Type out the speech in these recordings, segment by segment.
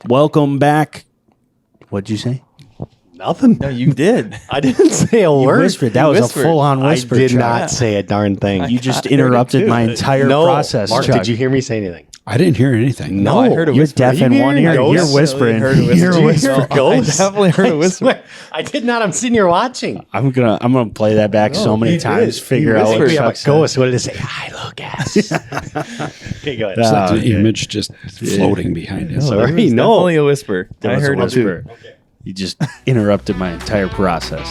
Welcome back. What'd you say? Nothing. No, you did. I didn't say a You word. whispered. That was a full-on whisper. I did Chuck. not say a darn thing. You just interrupted my entire process, Mark, Chuck. did you hear me say anything? I didn't hear anything. No, I heard a You're whisper. deaf in one ear. You're whispering. You're whispering. I definitely heard a whisper. I did not. I'm sitting here watching. I'm gonna play that back so many times. Figure out what We have a Chuck said. ghost. What did it say? Hi, Lucas. Okay, go ahead. It's like the image just floating behind it. Sorry, It was no. definitely a whisper. There I was a heard it too. whisper. You just interrupted my entire process.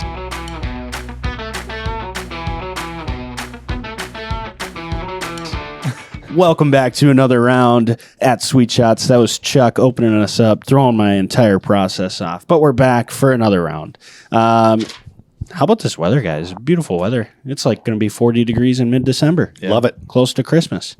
Welcome back to another round at Sweet Shots. That was Chuck opening us up, throwing my entire process off. But we're back for another round. How about this weather, guys? Beautiful weather. It's like going to be 40 degrees in mid-December. Yeah. Love it. Close to Christmas.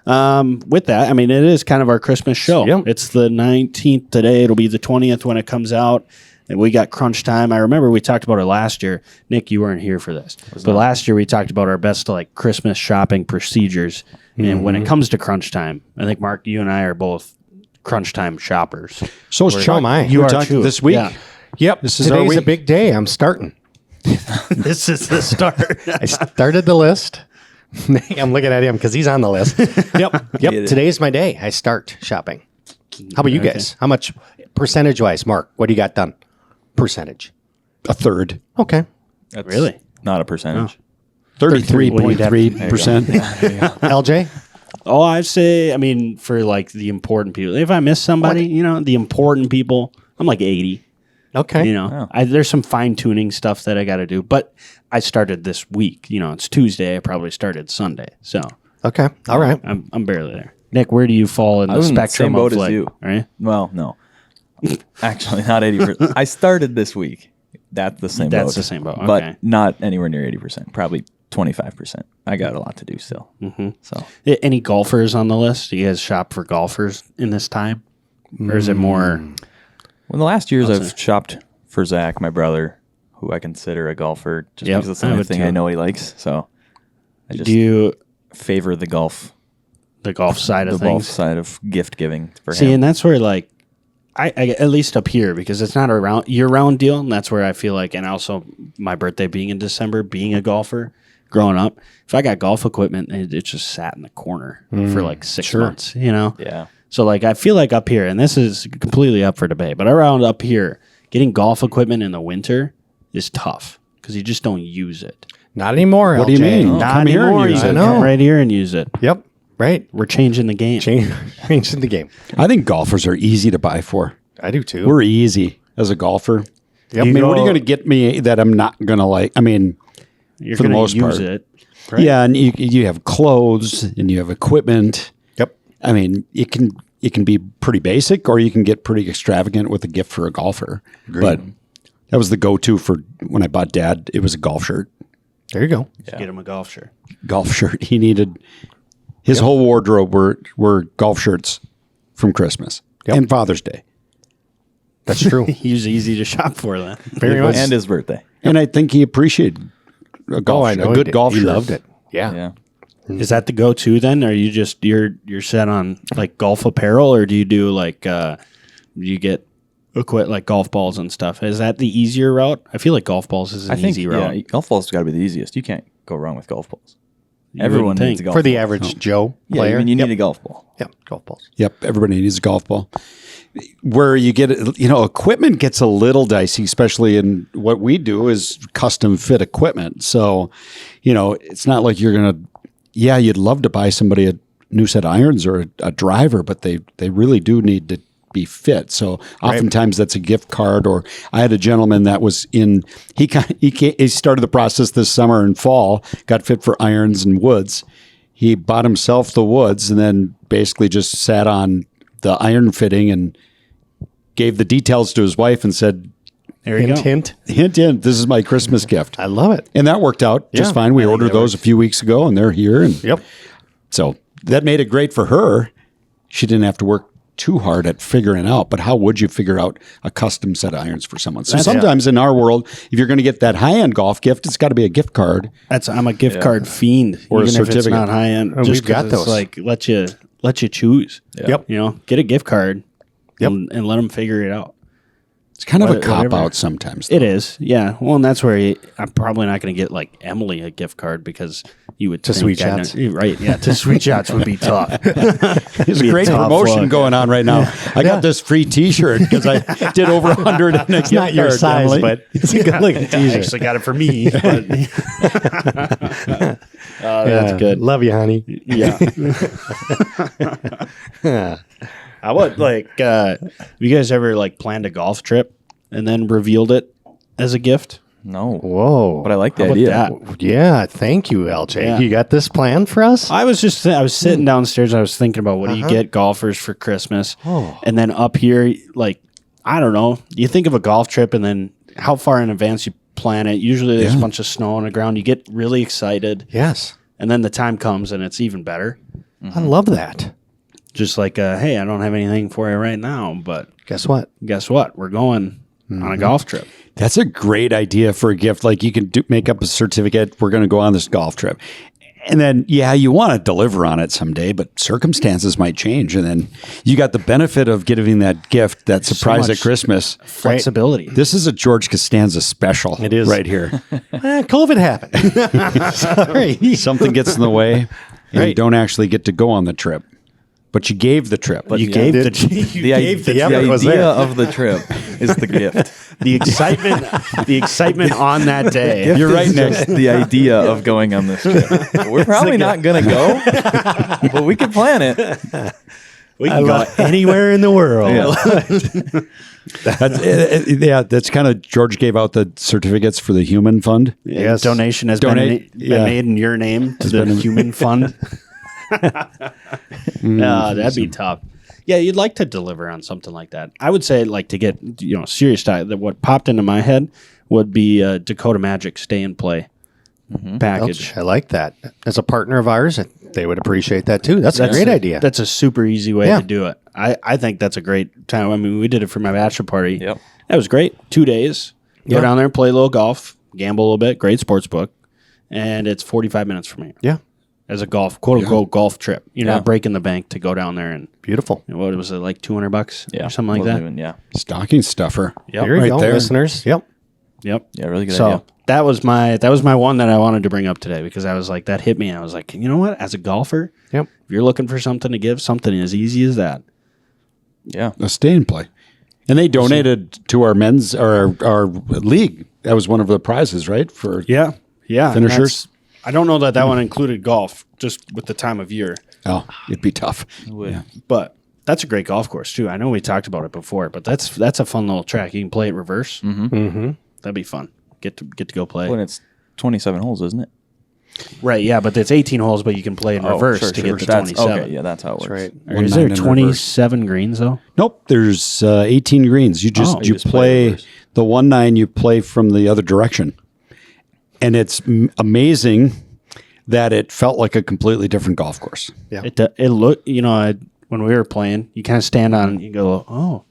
With that, I mean, it is kind of our Christmas show. Yep. It's the 19th today. It'll be the 20th when it comes out. And we got crunch time. I remember we talked about it last year. Nick, you weren't here for this. But last year we talked about our best like Christmas shopping procedures. And when it comes to crunch time, I think, Mark, you and I are both crunch time shoppers. So is Chuck. am I. You You are are Chuck too. this week. Yeah. Yep. This is our Today's a week. big day. I'm starting. This is the start. I started the list. I'm looking at him because he's on the list. Yep. it. Today's my day. I start shopping. How about you guys? How much percentage wise, Mark? What do you got done? Percentage. A third. Okay. That's Really? not a percentage. 33.3%. LJ? Oh, I'd say, I mean, for like the important people. If I miss somebody, you know, the important people, I'm like 80. Okay. You know, there's some fine tuning stuff that I got to do, but I started this week. You know, it's Tuesday. I probably started Sunday, so Okay. All right. I'm barely there. Nick, where do you fall in the was in the spectrum same boat of as like? you. Right? Well, no. Actually, not 80%. I started this week. That's the same boat. That's the same boat, okay. But not anywhere near 80%. Probably 25%. I got a lot to do still. So Any golfers on the list? Do you guys shop for golfers in this time, or is it more? well, the last years I've shopped for Zach, my brother, who I consider a golfer, just Yep, because it's the I only would thing too. I know he likes. So I just Do you favor the golf side of golf things? side of gift giving for See, him. and that's where like I at least up here, because it's not a year-round deal, and that's where I feel like, and also my birthday being in December, being a golfer, growing up, if I got golf equipment, it just sat in the corner for like 6 months, you know? Yeah. So like I feel like up here, and this is completely up for debate, but around up here, getting golf equipment in the winter is tough because you just don't use it. Not anymore. What do you mean? Not Come here and anymore. use You it. gotta come right here and use it. Yep. Right. We're changing the game. Changing the game. I think golfers are easy to buy for. I do too. We're easy as a golfer. Yep. I mean, what are you going to get me that I'm not going to like? I mean, You're for the gonna most use part. it. Right? yeah, and you have clothes and you have equipment. Yep. I mean, it can be pretty basic, or you can get pretty extravagant with a gift for a golfer. But that was the go-to for when I bought Dad. It was a golf shirt. There you go. Get him a golf shirt. Golf shirt. He needed his whole wardrobe were golf shirts from Christmas and Father's Day. That's true. He was easy to shop for then. Very much. And his birthday. And I think he appreciated a golf shirt, a good golf he shirt. loved it. Yeah. Yeah. Is that the go-to then? Or are you just you're set on like golf apparel, or do you do like you get like golf balls and stuff? Is that the easier route? I feel like golf balls is an easy route. Yeah, golf balls got to be the easiest. You can't go wrong with golf balls. You Everyone wouldn't needs think. a golf For the ball. average Joe Yeah, player. I mean, you need a golf ball. Yep. Golf balls. Yep, everybody needs a golf ball. Where you get, equipment gets a little dicey, especially in what we do is custom fit equipment. So, it's not like you're going to, you'd love to buy somebody a new set of irons or a driver, but they really do need to be fit. So oftentimes that's a gift card. Or I had a gentleman that was he started the process this summer and fall, got fit for irons and woods. He bought himself the woods and then basically just sat on the iron fitting and gave the details to his wife and said, There you go. Hint. hint, this is my Christmas gift. I love it. And that worked out just Yeah, fine. We I think ordered that those a few weeks ago and they're here. And Yep. so that made it great for her. She didn't have to work too hard at figuring out, but how would you figure out a custom set of irons for someone? So sometimes in our world, if you're going to get that high-end golf gift, it's got to be a gift card. I'm a gift card fiend, Or a even if it's certificate. not high end. we've Just got got those. those. Like let you choose. Yep. Get a gift card. and let them figure it out. It's kind of a Whatever. cop-out sometimes. It is, yeah. Well, and that's where I'm probably not going to get like Emily a gift card because you would To think Sweet I'd Shots. right? Yeah, to Sweet Shots would be tough. There's a Be a great tough promotion look. going on right now. I got this free T-shirt because I did over 100 in a gift Not your card, size, Emily. but it's a good looking I t-shirt. actually got it for me. But that's good. Love you, honey. Yeah. I would like. Have you guys ever like planned a golf trip and then revealed it as a gift? No. Whoa. But I like the How about idea. that? Yeah, thank you, LJ. Yeah. You got this plan for us? I was sitting downstairs. I was thinking about what do you get golfers for Christmas, Oh. and then up here, like I don't know. You think of a golf trip, and then how far in advance you plan it. Usually, there's a bunch of snow on the ground. You get really excited, Yes. and then the time comes, and it's even better. I love that. Just like, hey, I don't have anything for you right now, but Guess what? guess what? We're going on a golf trip. That's a great idea for a gift. Like you can make up a certificate. We're going to go on this golf trip. And then, yeah, you want to deliver on it someday, but circumstances might change. And then you got the benefit of giving that gift, that surprise much at Christmas. Flexibility. This is a George Costanza special. It is. right here. COVID happened. Sorry. Something gets in the way and you don't actually get to go on the trip, but you gave the trip. You gave the The it was idea there. of the trip is the gift. the excitement on that day. You're right, Nick. Just the idea of going on this trip. We're probably not going to go, but we could plan it. We can go anywhere in the world. That's kind of George gave out the certificates for the Human Fund. Yes. Donation has Donate, been made in your name to the Human Fund. That'd be tough. Yeah, you'd like to deliver on something like that. I would say, like, to get serious diet. That what popped into my head would be Dakota Magic Stay and Play package. I like that. As a partner of ours, they would appreciate that too. That's a great idea. That's a super easy way Yeah. to do it. I think that's a great time. I mean, we did it for my bachelor party. Yep. That was great. 2 days. Go Yeah. down there, play a little golf, gamble a little bit. Great sports book, and it's 45 minutes from here. Yeah. As a quote unquote golf trip. You're Yeah. not breaking the bank to go down there and Beautiful. what was it, like $200 Yeah. or something like Wasn't that? even- yeah. Stocking stuffer. Yep. Here you Right go, there. listeners. Yep. Yep. Yeah, really good So idea. that was my one that I wanted to bring up today because I was like, that hit me. I was like, you know what? As a golfer, Yep. if you're looking for something to give, something as easy as that. Yeah. A stay and play. And they donated to our men's or our league. That was one of the prizes, right? For Yeah. Yeah. and Finishers? that's- I don't know that one included golf just with the time of year, oh, it'd be tough. Would. but that's a great golf course too. I know we talked about it before, but that's a fun little track. You can play it reverse. Mm-hmm. That'd be fun. Get to go play. When it's 27 holes, isn't it? Right, yeah, but it's 18 holes, but you can play in reverse to get to That's- 27. Okay, yeah, that's how it works. Right. Or is there 1-9 in 27 greens though? Nope, there's 18 greens. You just you just play play reverse. the 1-9. You play from the other direction, and it's amazing that it felt like a completely different golf course. Yeah. It looked, when we were playing, you kind of stand on and you go, oh,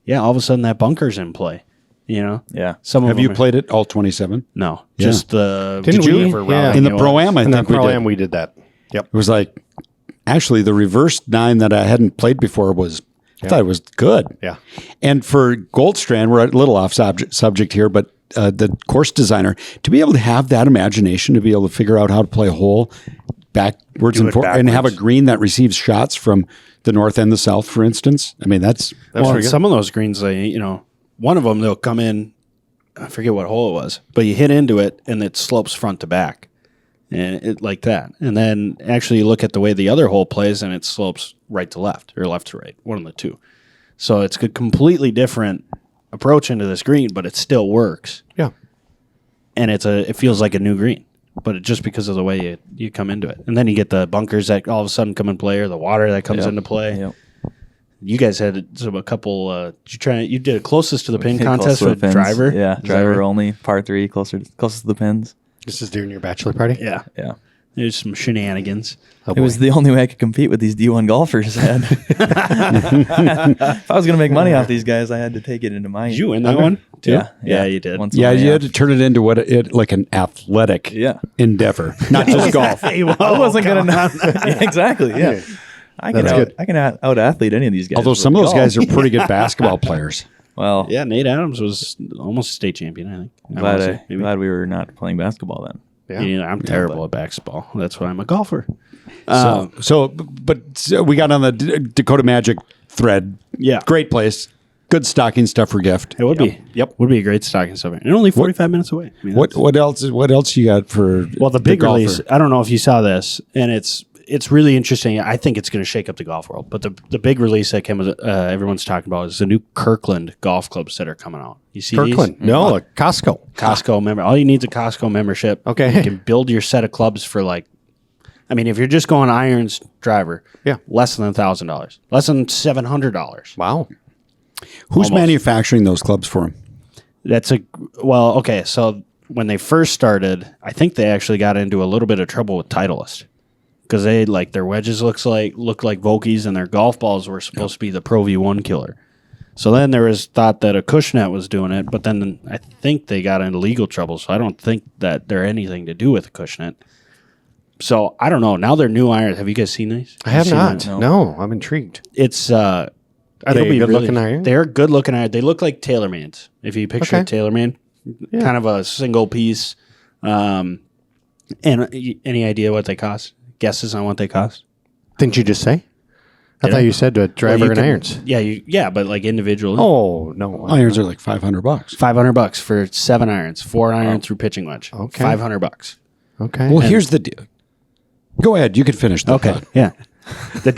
yeah, all of a sudden that bunker's in play. Yeah. Some of Have them you are- played it all 27? No, Yeah. just the Didn't we? river Yeah. routing In the it was. Pro-Am, I And then think we did. Pro-Am, we did that. Yep. It was like actually the reverse 9 that I hadn't played before was I thought it was good. Yeah. And for Goldstrand, we're a little off subject here, but the course designer, to be able to have that imagination, to be able to figure out how to play a hole backwards Do and it forward, and have a backwards. green that receives shots from the north and the south, for instance. I mean, that's Well, pretty good. some of those greens, one of them, they'll come in, I forget what hole it was, but you hit into it and it slopes front to back. And it like that. And then actually you look at the way the other hole plays and it slopes right to left or left to right, one of the two. So it's a completely different approach into this green, but it still works. Yeah. And it feels like a new green, but just because of the way you come into it. And then you get the bunkers that all of a sudden come in play or the water that comes Yep. into play. Yep. You guys had a couple. You did it closest to the pin Close contest to the with pins. driver. Yeah, Is that driver right? only, par 3, closest to the pins. This is during your bachelor party? Yeah, Yeah. there's some shenanigans. Oh, It was the only way I could compete with these D1 golfers. Ed. If I was going to make money off these guys, I had to take it into my. Did you win that one too? Yeah, you did. Once in yeah, a you while. had to turn it into like an athletic Yeah. endeavor, not just golf. Hey, whoa, I wasn't come going to. on. Yeah, exactly. Yeah. I can out athlete any of these guys. Although some of those guys are pretty good basketball players. Well, Yeah, Nate Adams was almost a state champion, I think. glad we were not playing basketball then. Yeah, I'm terrible at basketball. That's why I'm a golfer. But we got on the Dakota Magic thread. Yeah. Great place. Good stocking stuffer gift. It would be. Yep. Would be a great stocking stuffer. And only 45 minutes away. I mean, What else you got for the big golfer? release, I don't know if you saw this, and it's really interesting. I think it's going to shake up the golf world. But the big release that came everyone's talking about is the new Kirkland golf clubs that are coming out. You see Kirkland. these? No, Costco. Costco member. All you need is a Costco membership. Okay. You can build your set of clubs for if you're just going irons, driver, less than $1,000, less than $700. Wow. Who's Almost. manufacturing those clubs for him? Okay. So when they first started, I think they actually got into a little bit of trouble with Titleist because they their wedges looked like Vokies and their golf balls were supposed to be the Pro V1 killer. So then there was thought that Acushnet was doing it, but then I think they got into legal trouble. So I don't think that they're anything to do with Acushnet. So I don't know. Now they're new irons. Have you guys seen these? I have Seen not. that? No, I'm intrigued. It's Are it'll they be good-looking irons? They're good looking irons. They look like TaylorMades. If you picture Okay. a TaylorMade, kind of a single piece. And any idea what they cost? Guesses on what they cost? Didn't you just say? I Did thought I? you said driver you and can- irons. Yeah, but individually. Oh, no. Irons are like $500. $500 for 7 irons, 4 iron through pitching wedge. Okay. $500. Okay. Well, here's the deal. Go ahead. You can finish the Okay. thought. Yeah. The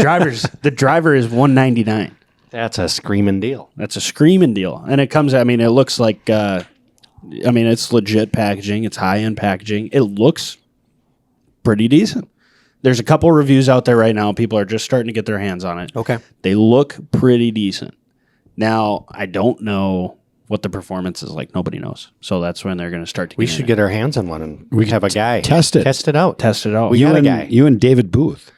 driver is $199. That's a screaming deal. That's a screaming deal. And it comes, it looks like, it's legit packaging. It's high-end packaging. It looks pretty decent. There's a couple reviews out there right now. People are just starting to get their hands on it. Okay. They look pretty decent. Now, I don't know what the performance is like. Nobody knows. So that's when they're going to start to We should get our hands on one and we have a guy. test it. Test it out. test it out. We got a guy. You and David Booth.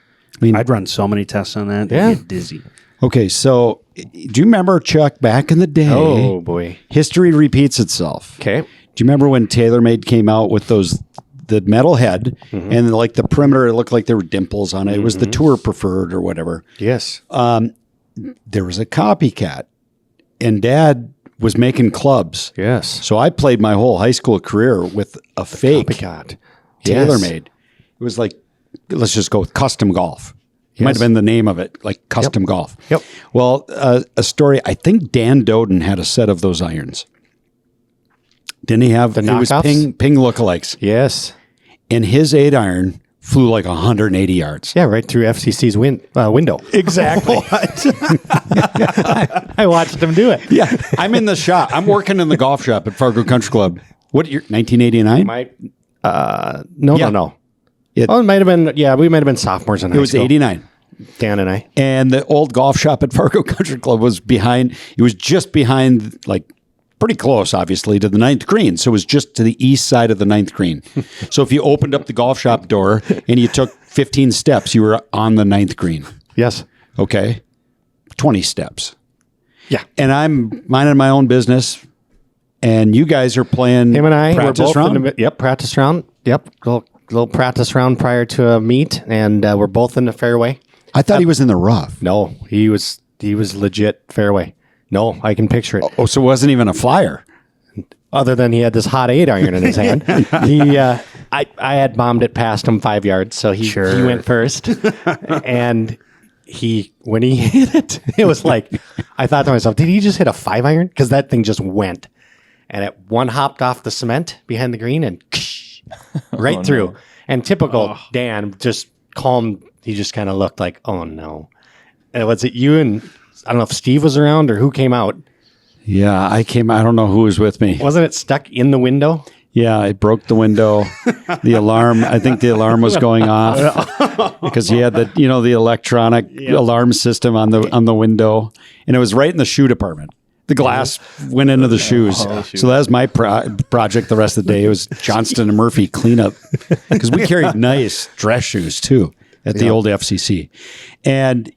I'd run so many tests on that. Yeah. I'd get dizzy. Okay, so do you remember, Chuck, back in the day, Oh, boy. history repeats itself. Okay. Do you remember when TaylorMade came out with the metal head and the perimeter, it looked like there were dimples on it. It was the Tour Preferred or whatever. Yes. There was a copycat, and Dad was making clubs. Yes. So I played my whole high school career with a fake Copycat. TaylorMade. It was like, let's just go with Custom Golf. Might have been the name of it, like Custom Golf. Yep. Well, a story, I think Dan Doden had a set of those irons. Didn't he have? The It was knockoffs? ping lookalikes. Yes. And his 8-iron flew like 180 yards. Yeah, right through FCC's window. Exactly. I watched him do it. Yeah. I'm in the shop. I'm working in the golf shop at Fargo Country Club. What year? 1989? No. It- It might have been, we might have been sophomores in high It was school. 89. Dan and I. And the old golf shop at Fargo Country Club was behind, it was just behind, like pretty close, obviously, to the 9th green. So it was just to the east side of the 9th green. So if you opened up the golf shop door and you took 15 steps, you were on the 9th green. Yes. Okay. 20 steps. Yeah. And I'm minding my own business. And you guys are playing Him and I practice were both round? in the practice round. Yep. Little practice round prior to a meet, and we're both in the fairway. I thought he was in the rough. No, he was legit fairway. No, I can picture it. Oh, so it wasn't even a flyer. Other than he had this hot 8-iron in his hand. I had bombed it past him 5 yards, so he went first. And when he hit it, it was like, I thought to myself, did he just hit a 5-iron? Because that thing just went. And it one hopped off the cement behind the green and right through. No. And typical Dan, just calm. He just kind of looked like, oh no. And was it you and I don't know if Steve was around or who came out? Yeah, I don't know who was with me. Wasn't it stuck in the window? Yeah, I broke the window. The alarm, I think the alarm was going off because he had the electronic alarm system on the window, and it was right in the shoe department. The glass went into the shoes. So that was my project the rest of the day. It was Johnston and Murphy cleanup because we carried nice dress shoes too at the old FCC. And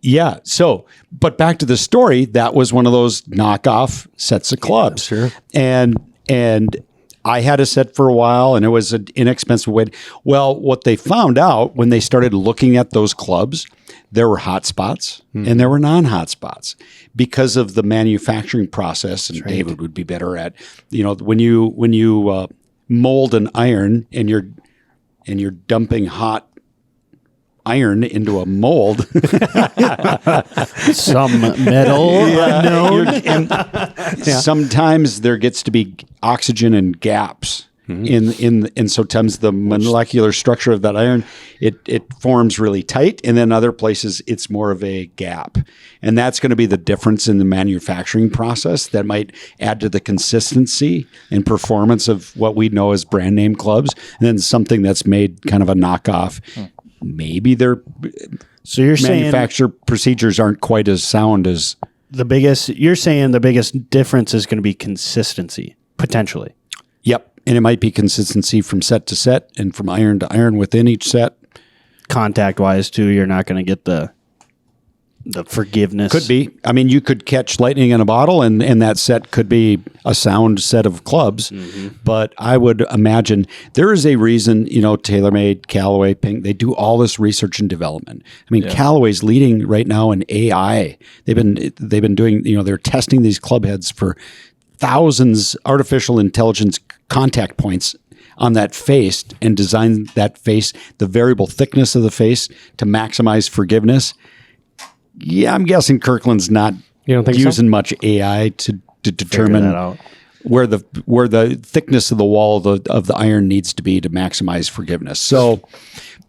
but back to the story, that was one of those knockoff sets of clubs. Yeah, sure. And I had a set for a while, and it was an inexpensive way. Well, what they found out when they started looking at those clubs, there were hot spots and there were non-hot spots because of the manufacturing process. And David would be better at, when you mold an iron and you're dumping hot iron into a mold. Some metal unknown. Sometimes there gets to be oxygen and gaps in sometimes the molecular structure of that iron, it forms really tight, and then other places it's more of a gap. And that's going to be the difference in the manufacturing process that might add to the consistency and performance of what we know as brand name clubs, and then something that's made kind of a knockoff. Maybe their manufacture procedures aren't quite as sound as you're saying the biggest difference is going to be consistency, potentially. Yep. And it might be consistency from set to set and from iron to iron within each set. Contact wise too, you're not going to get the forgiveness. Could be. I mean, you could catch lightning in a bottle and that set could be a sound set of clubs. But I would imagine there is a reason, TaylorMade, Callaway, Ping, they do all this research and development. I mean, Callaway's leading right now in AI. They've been doing, they're testing these club heads for thousands artificial intelligence contact points on that face and design that face, the variable thickness of the face to maximize forgiveness. Yeah, I'm guessing Kirkland's not using much AI to determine where the thickness of the wall of the iron needs to be to maximize forgiveness. So,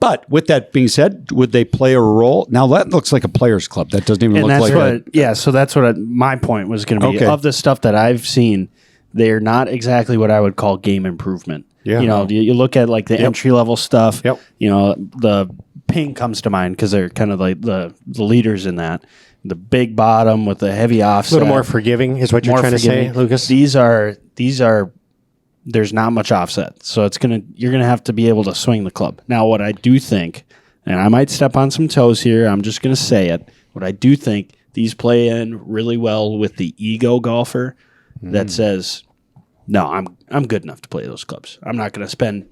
but with that being said, would they play a role? Now that looks like a players club. That doesn't even look like so that's what my point was going to be. Okay. Of the stuff that I've seen, they're not exactly what I would call game improvement. Yeah. You look at like the entry level stuff. Yep. The Ping comes to mind because they're kind of like the leaders in that. The big bottom with the heavy offset. A little more forgiving is what you're trying to say, Lucas? These are there's not much offset. So you're gonna have to be able to swing the club. Now what I do think, and I might step on some toes here, I'm just gonna say it. What I do think, these play in really well with the ego golfer that says, no, I'm good enough to play those clubs. I'm not gonna spend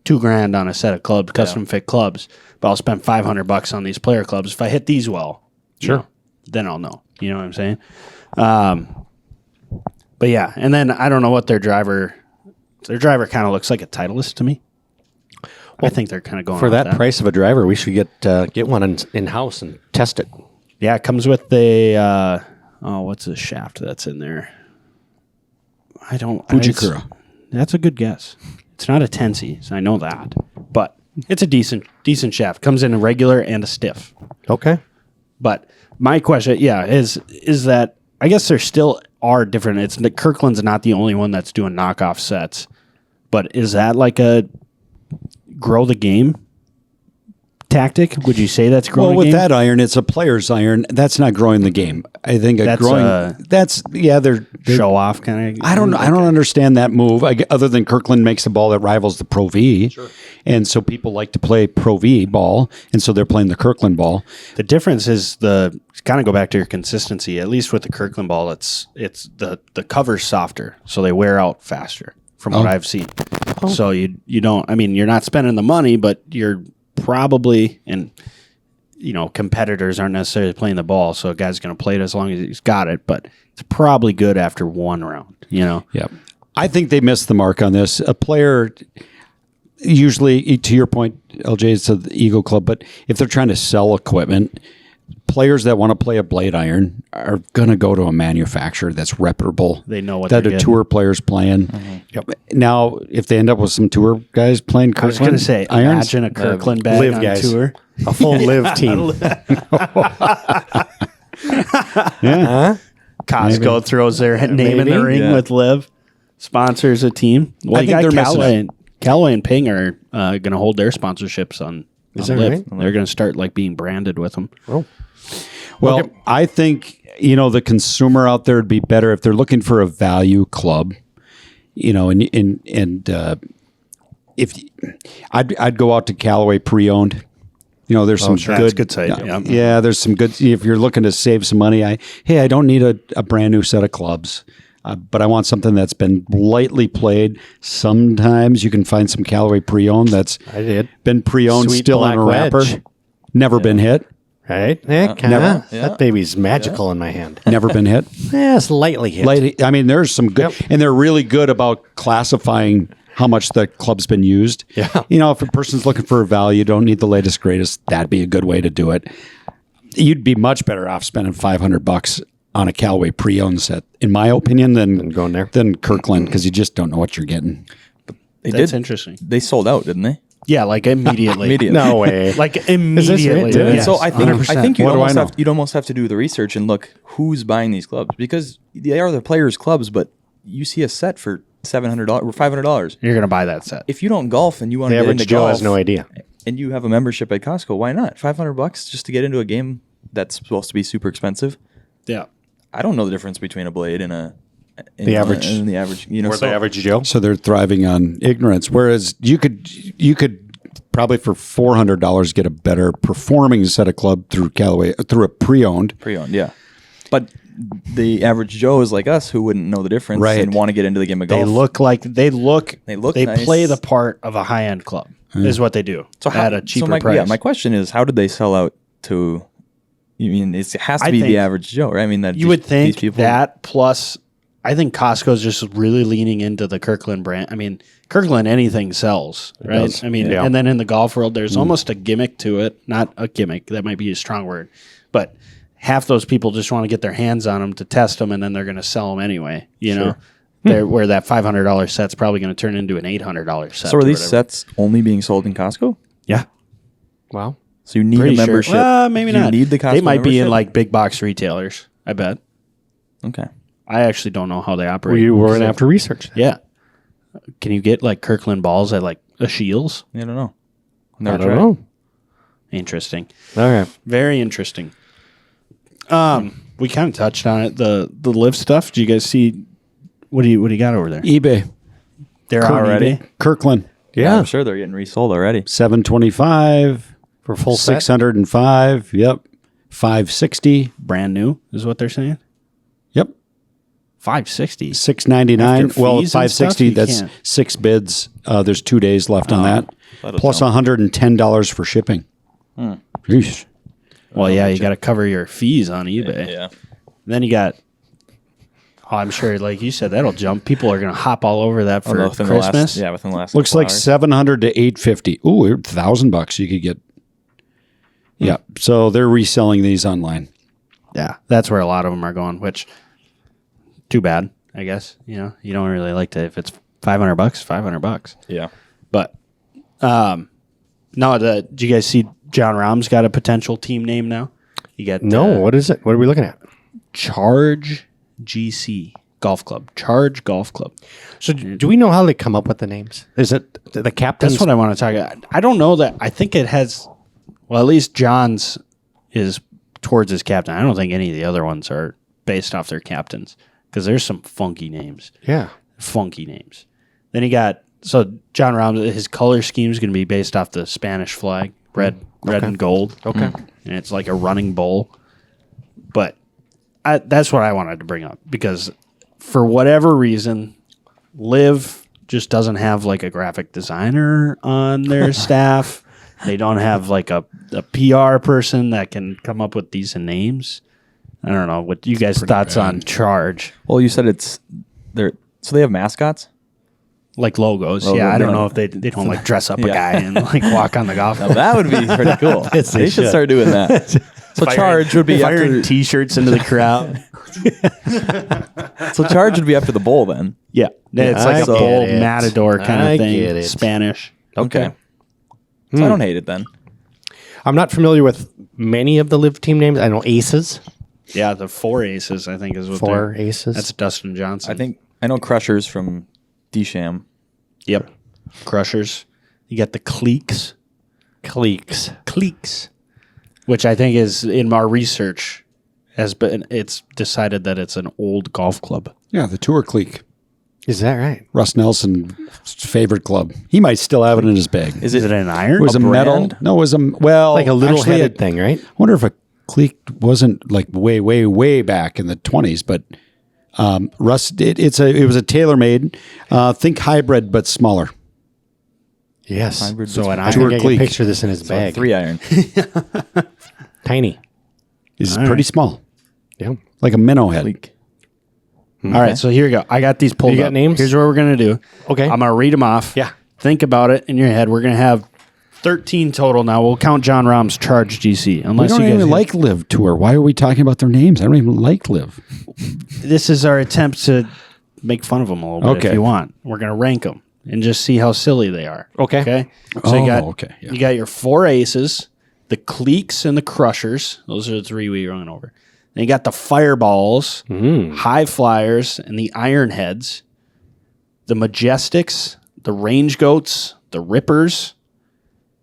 $2,000 on a set of clubs, custom fit clubs, but I'll spend $500 on these player clubs. If I hit these well, then I'll know. You know what I'm saying? But yeah, and then I don't know what their driver kind of looks like a Titleist to me. Well, I think they're kind of going for that price of a driver. We should get one in house and test it. Yeah, it comes with the what's the shaft that's in there? Fujikura. That's a good guess. It's not a Tensi, so I know that, but it's a decent shaft. Comes in a regular and a stiff. Okay. But my question, is that I guess there still are different. It's Kirkland's not the only one that's doing knockoff sets, but is that like a grow the game tactic? Would you say that's growing? Well, with that iron, it's a player's iron. That's not growing the game. I think they're show off kind of. I don't understand that move. Other than Kirkland makes the ball that rivals the Pro V, and so people like to play Pro V ball, and so they're playing the Kirkland ball. The difference is kind of go back to your consistency. At least with the Kirkland ball, it's the cover's softer, so they wear out faster. From what I've seen, so you don't. I mean, you're not spending the money, but you're probably, and competitors aren't necessarily playing the ball, so a guy's going to play it as long as he's got it, but it's probably good after one round, Yeah. I think they missed the mark on this. A player, usually, to your point, LJ, it's an ego club, but if they're trying to sell equipment, players that want to play a blade iron are going to go to a manufacturer that's reputable. They know what that a tour player's playing. Mm-hmm. Yep. Now, if they end up with some tour guys playing Kirkland, I was going to say, irons, imagine a Kirkland bag on guys. Tour. A full live team. Costco throws their name in the ring with Liv. Sponsors a team. Well, I think they're Callaway and Ping are going to hold their sponsorships on Liv. Right? They're going to start being branded with them. Oh. Well, okay. I think, the consumer out there would be better if they're looking for a value club, and if I'd go out to Callaway pre-owned. There's some good site. Yeah, there's some good. If you're looking to save some money, I don't need a brand new set of clubs. but I want something that's been lightly played. Sometimes you can find some Callaway pre-owned that's been pre-owned, Sweet still in a wrapper, wedge. never been hit. Right? Yeah, never. That baby's magical in my hand. Never been hit. Yeah, slightly hit. I mean, there's some good, and they're really good about classifying how much the club's been used. Yeah. You know, if a person's looking for a value, don't need the latest, greatest, that'd be a good way to do it. You'd be much better off spending $500 on a Callaway pre-owned set, in my opinion, than going there. than Kirkland, because you just don't know what you're getting. That's interesting. They sold out, didn't they? Yeah, like immediately. No way. Like immediately. Is this right? Yes, So I think 100%. you'd almost have to do the research and look who's buying these clubs, because they are the players' clubs, but you see a set for $700 or $500. You're gonna buy that set. If you don't golf and you want The to get average into Joe golf, has no idea. and you have a membership at Costco, why not? $500 just to get into a game that's supposed to be super expensive. Yeah. I don't know the difference between a blade and The average. and the average. You know, Or the average Joe. So they're thriving on ignorance. Whereas you could probably for $400 get a better performing set of club through Callaway, through a pre-owned. pre-owned, yeah. But the average Joe is like us, who wouldn't know the difference Right. and want to get into the game of golf. They look nice. play the part of a high end club is what they do. So at a cheaper price. Yeah, my question is, how did they sell out to? You mean it has to I be think- the average Joe, right? I mean that You would think these people, that plus I think Costco's just really leaning into the Kirkland brand. I mean, Kirkland anything sells, right? does. I mean, Yeah. and then in the golf world, there's almost a gimmick to it. Not a gimmick, that might be a strong word, but half those people just want to get their hands on them to test them, and then they're going to sell them anyway. You know, where that $500 set's probably going to turn into an $800 set. So are or these whatever. sets only being sold in Costco? Yeah, Wow. So you need pretty a membership. Sure. Maybe Do you not. need the Costco They might be in membership? like big box retailers. I bet. Okay. I actually don't know how they operate. We were going to have to research that. Yeah. Can you get like Kirkland balls at like a Shields? I don't know. I Never don't tried. know. Interesting. All right. Very interesting. We kind of touched on it. The live stuff. Do you guys see what do you got over there? eBay, They're on Already? eBay. Kirkland, Yeah. I'm sure they're getting resold already. $725 For full set. $605. Yep, $560. Brand new is what they're saying. Yep, $560. $699. After Well, fees and stuff, $560. you That's can't. 6 bids. There's 2 days left on that. That'll Plus tell. $110 for shipping. Yeesh. Well, yeah, you got to cover your fees on eBay. Yeah. Then you got. Oh, I'm sure, like you said, that'll jump. People are going to hop all over that for Within Christmas. the last, within the last. Looks couple like hours. 700 to 850. Ooh, $1,000 you could get. Yeah, so they're reselling these online. Yeah, that's where a lot of them are going. Which, too bad, I guess. You know, you don't really like to if it's $500, $500. Yeah. But, no. Did you guys see John Rahm's got a potential team name now? You get No. What is it? What are we looking at? Charge GC Golf Club. Charge Golf Club. So do we know how they come up with the names? Is it the captains? That's what I want to talk about. I don't know that. I think it has. Well, at least John's is towards his captain. I don't think any of the other ones are based off their captains because there's some funky names. Yeah. Funky names. Then you got John Rahm. His color scheme is going to be based off the Spanish flag, red and gold. Okay. And it's like a running bull. But that's what I wanted to bring up because for whatever reason, Liv just doesn't have like a graphic designer on their staff. They don't have like a PR person that can come up with decent names. I don't know what you guys' thoughts on Charge, Well, you said it's they're so they have mascots. like logos. Logo, Yeah, I don't no. know if they don't like dress up a Yeah. guy and like walk on the golf Now course. that would be pretty cool. They should start doing that. So Charge would be firing after. T-shirts into the crowd. So Charge would be after the bowl then. Yeah, it's like I a get bold it. matador kind I of thing. get it. Spanish. Okay. So I don't hate it then. I'm not familiar with many of the live team names. I know Aces. Yeah, the 4 Aces I think is what 4 they're. Aces. That's Dustin Johnson. I know Crushers from Desham. Yep. Crushers. You got the Cleeks. Cleeks. Which I think is in our research has been. It's decided that it's an old golf club. Yeah, the Tour Clique. Is that right? Russ Nelson's favorite club. He might still have it in his bag. Is Is it? it an iron? It was a metal. brand? No, it was a well, Like a little actually, headed thing, right? I wonder if a clique wasn't like way, way, way back in the 20s, but Russ, it was a TaylorMade. Think hybrid, but smaller. Yes. Hybrid So was- I Tour think I can Cleek. picture this in his So bag. 3-iron. Tiny. It's pretty small, Yeah. like a minnow head. Leak. All right, so here we go. I got these pulled You got up. names? Here's what we're going to do. Okay. I'm going to read them off. Yeah. Think about it in your head. We're going to have 13 total now. We'll count John Rahm's Charge GC. We Unless don't you guys even like Live Tour. Why are we talking about their names? I don't even like Live. This is our attempt to make fun of them a little bit if Okay. you want. We're going to rank them and just see how silly they are. Okay. Okay. So you got okay, yeah. you got your 4 aces, the Cleeks and the Crushers. Those are the 3 we run over. Then you got the Fireballs, High Flyers, and the Ironheads, the Majestics, the Range Goats, the Rippers,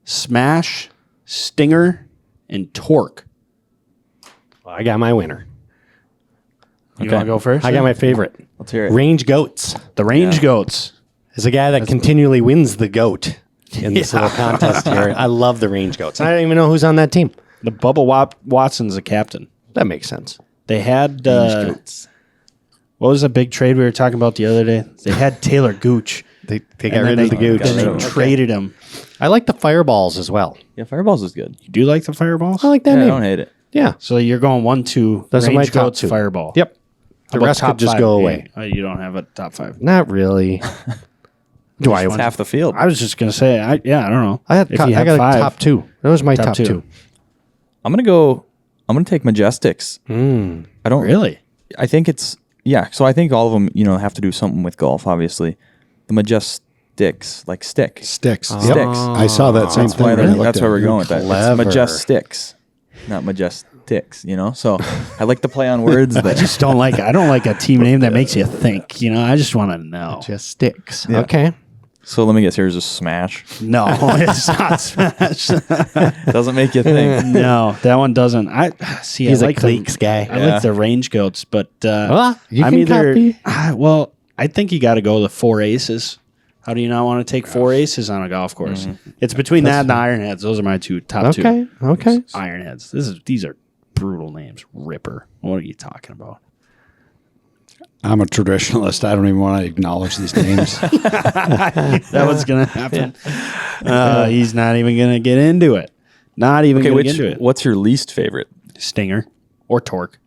Smash, Stinger, and Torque. Well, I got my winner. You want to go first? I got my favorite. Let's hear it. Range Goats. the Range Goats. Is a guy that continually wins the goat in this little contest here. I love the Range Goats. I don't even know who's on that team. The Bubba Watson's the captain. That makes sense. They had Goats. what was a big trade we were talking about the other day? They had Taylor Gooch. They got And rid then of the they- gooch. Then they Okay. traded him. I like the Fireballs as well. Yeah, Fireballs is good. You do like the Fireballs? I like that Yeah, I name. don't hate it. Yeah. So you're going 1-2. Those are Range my top Goats, 2. Fireball. Yep. How The about rest top could just 5? go away. You don't have a top 5. Not really. Do I? It's half the field. I was just gonna say, I don't know. I had. If I you got have a 5, top 2. That was my Top top, two. 2. I'm gonna take Majestics. I don't Really? I think it's So I think all of them, have to do something with golf. Obviously, the Majestics, like stick. Sticks. Sticks. I saw that same That's thing. why when I looked that's at why it. we're going with that. Clever. It's Majestics, not Majestics. So I like to play on words. I That just don't like. I don't like a team name that makes you think. I just want to know. Just sticks. Okay. So let me guess. Here's a smash. No, it's not Smash. Doesn't make you think. No, that one doesn't. I see. He's I a like Cleeks guy. I Yeah. like the Range Goats, but you I'm can either. copy. Well, I think you got to go the 4 aces. How do you not want to take 4 aces on a golf course? It's between that and the Ironheads. Those are my top 2. Okay. Okay. Ironheads. These are brutal names. Ripper. What are you talking about? I'm a traditionalist. I don't even want to acknowledge these names. That was gonna happen. He's not even gonna get into it. Not even Okay, gonna get into it. what's your least favorite? Stinger or Torque?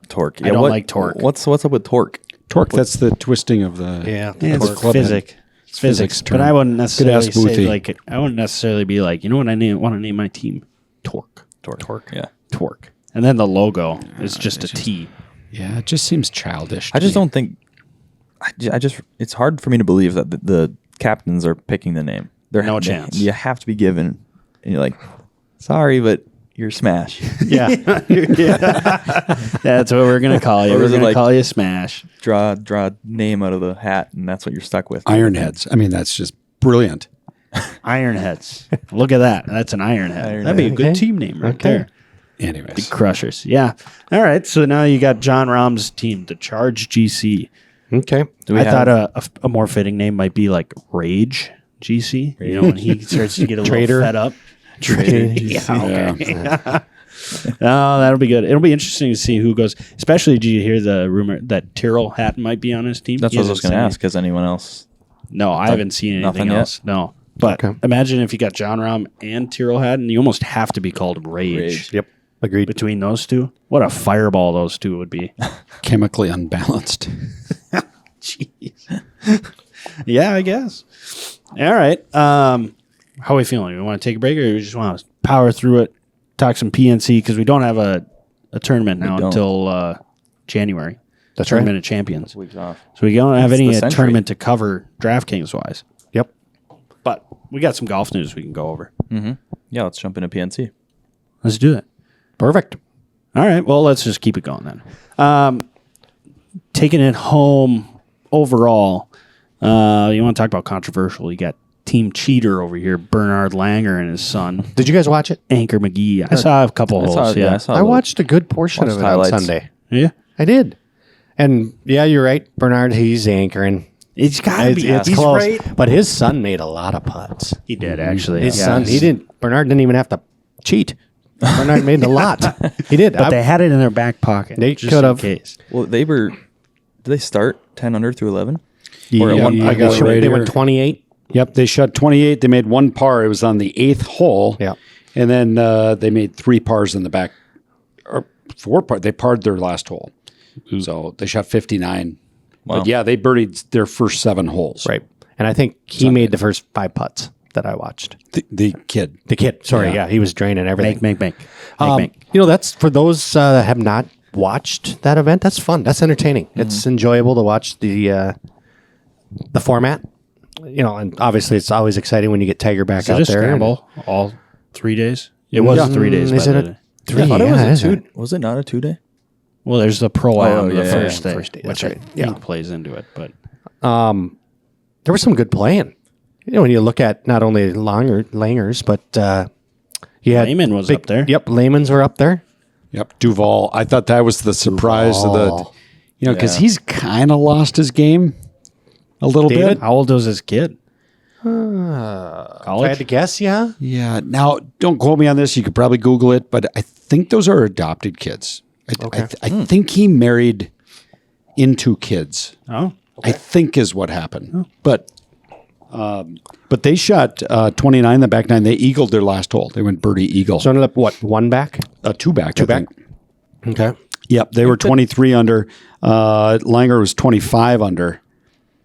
Torque. I don't like Torque. What's up with Torque? Torque, that's the twisting of the... Yeah. Yeah, it's Club head. physics. It's physics. term. But I wouldn't necessarily ask say Boothie. I wouldn't necessarily be like, you know what I want to name my team? Torque. Torque. Yeah. Torque. And then the logo is just a T. Yeah, it just seems childish. I just don't think. I just. It's hard for me to believe that the captains are picking the name. They're No chance. You have to be given, and you're like, sorry, but you're Smash. Yeah. That's what we're gonna call you. Or We're is it gonna like- call you Smash. draw a name out of the hat, and that's what you're stuck with. Ironheads. I mean, that's just brilliant. Ironheads. Look at that. That's an Ironhead. That'd be a good Okay. team name right Okay. there. Anyways. Crushers. Yeah. All right. So now you got John Rahm's team, the Charge GC. Okay. I thought a more fitting name might be like Rage GC. When he starts to get a Trader. little fed up. Trader. Yeah. Okay. Oh, that'll be good. It'll be interesting to see who goes. Especially, do you hear the rumor that Tyrrell Hatton might be on his team? That's He what I was hasn't going to said ask. Has anyone else? No, I haven't seen nothing anything yet? else. No. But Okay. imagine if you got John Rahm and Tyrrell Hatton, you almost have to be called Rage. Rage. Yep. Agreed. Between those two, what a fireball those two would be. Chemically unbalanced. Jeez. Yeah, I guess. All right. How are we feeling? We want to take a break, or we just want to power through it, talk some PNC, because we don't have a tournament now don't. until January. That's right. Tournament of Champions. Weeks off. So we don't have It's any the century. tournament to cover DraftKings wise. Yep. But we got some golf news we can go over. Yeah, let's jump into PNC. Let's do it. Perfect. All right. Well, let's just keep it going then. Taking it home overall, you want to talk about controversial? You got Team Cheater over here, Bernard Langer and his son, Did you guys watch it? Anchor McGee. I saw a couple holes. Yeah. I watched a good portion Watched of it highlights. on Sunday. Yeah. I did. And yeah, you're right. Bernard, he's anchoring. It's got to It's, be. it's He's close. right. But his son made a lot of putts. He did, actually. His Yeah. son, Bernard didn't even have to cheat. Bernard made a lot. He did. But they had it in their back pocket. They just could in have. case. Well, they were Did they start 10 under through 11? Or at one point they went 28. Yep, they shot 28. They made one par. It was on the 8th hole. Yeah. And then they made 3 pars in the back, or 4 pars. They parred their last hole. So they shot 59. Wow. But yeah, they birdied their first 7 holes. Right. And I think he made the first 5 putts that I watched. The kid. The kid. Sorry. Yeah. He was draining everything. Make. You know, that's for those that have not watched that event. That's fun. That's entertaining. It's enjoyable to watch the format. You know, and obviously it's always exciting when you get Tiger back Is out it a there. scramble all 3 days? It was 3 days. Is by it the a day. 3? I thought Yeah, it was is a it? 2. Was it not a 2-day? Well, there's the pro on the yeah, first yeah. day, First day, which that's I right. think plays into it. But There was some good playing. You know, when you look at not only Langers, but you had Lehman was up there. Yep, Lehman's were up there. Yep, Duval. I thought that was the surprise of the, Duval. because he's kind of lost his game a little David? bit. how old was his kid? If I College. had to guess, yeah. Yeah. Now, don't quote me on this. You could probably Google it, but I think those are adopted kids. I think he married into kids. Oh, I think is what happened. But they shot 29 in the back 9. They eagled their last hole. They went birdie eagle. So ended up what, 1 back? 2 back. 2 back? Okay. Yep. They were 23 under. Langer was 25 under.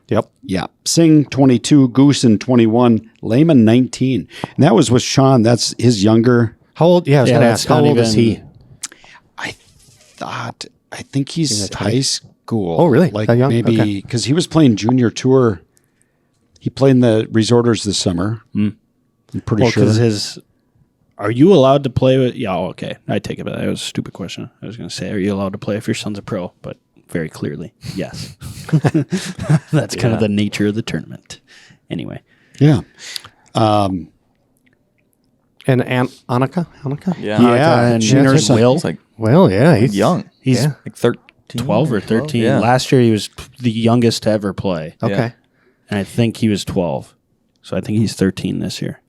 Yep. Yeah. Singh 22, Goosen 21, Lehman 19. And that was with Sean. That's his younger. How old? Yeah, I was Yeah, going to that's ask. How not old is even- he? I think he's high school. Oh, really? Like That young? maybe Okay. because he was playing junior tour. He played in the resorters this summer. I'm pretty well, sure. because are you allowed to play with? Yeah, okay. I take it back. That was a stupid question. I was going to say, are you allowed to play if your son's a pro? But very clearly, yes. That's kind of the nature of the tournament. Anyway, Yeah. And Annika? Yeah. and she and her son. Will, It's like Well, yeah. He's young. he's Like 13. 12 or 13. Yeah. Last year, he was the youngest to ever play. Okay. Yeah. And I think he was 12. So I think he's 13 this year.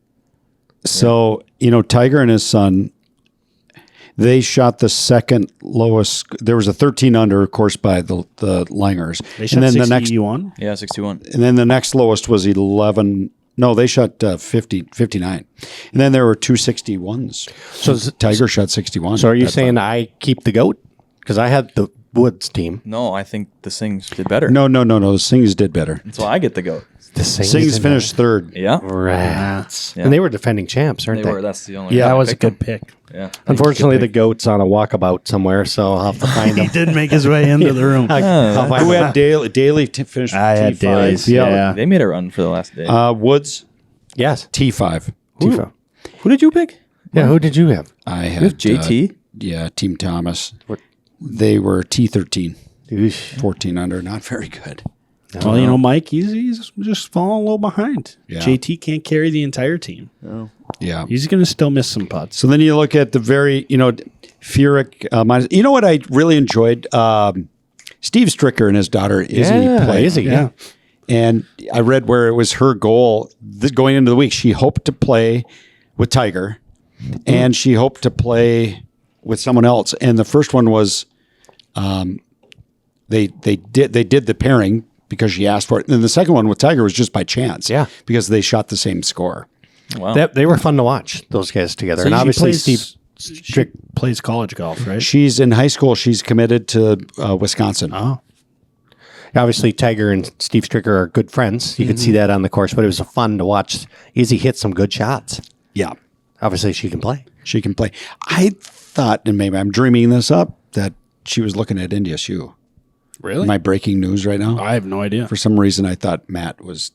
So, Tiger and his son, they shot the second lowest. There was a 13 under, of course, by the Langers. They shot 61. Yeah, 61. And then the next lowest was 11. No, they shot 59. And then there were 261s. So Tiger shot 61. So are you saying I keep the GOAT? Because I had the Woods team. No, I think the Sings did better. No. The Sings did better. So I get the GOAT. The Sings finished third. Yeah. Rats. Yeah. And they were defending champs, aren't They they? were. That's the only Yeah, reason that I was a picked good them. pick. Yeah. Unfortunately, the GOAT's on a walkabout somewhere, so I'll have to find him. He did make his way into the room. I'll find Who him. had Daly? Daly finished I had T5. Daly's. Yeah. They made a run for the last day. Woods, Yes. T5. Tifo. Who did you pick? Yeah, who did you have? I You had have JT? yeah, Team Thomas. They were T13, Oosh. 14 under. Not very good. Well, Mike, he's just falling a little behind. Yeah. JT can't carry the entire team. Yeah. He's going to still miss some putts. So then you look at the very, Furyk minus. You know what I really enjoyed? Steve Stricker and his daughter Izzy played. Izzy, yeah. And I read where it was her goal going into the week. She hoped to play with Tiger, and she hoped to play with someone else. And the first one was, they did the pairing because she asked for it. And then the second one with Tiger was just by chance. Yeah. Because they shot the same score. Wow. They were fun to watch, those guys together. So and she obviously, plays- Steve Strick plays college golf, right? She's in high school. She's committed to Wisconsin. Oh, Obviously, Tiger and Steve Stricker are good friends. You could see that on the course, but it was fun to watch Izzy hit some good shots. Yeah. Obviously, she can play. She can play. I thought, and maybe I'm dreaming this up, that she was looking at NDSU. really? Am I breaking news right now? I have no idea. For some reason, I thought Matt was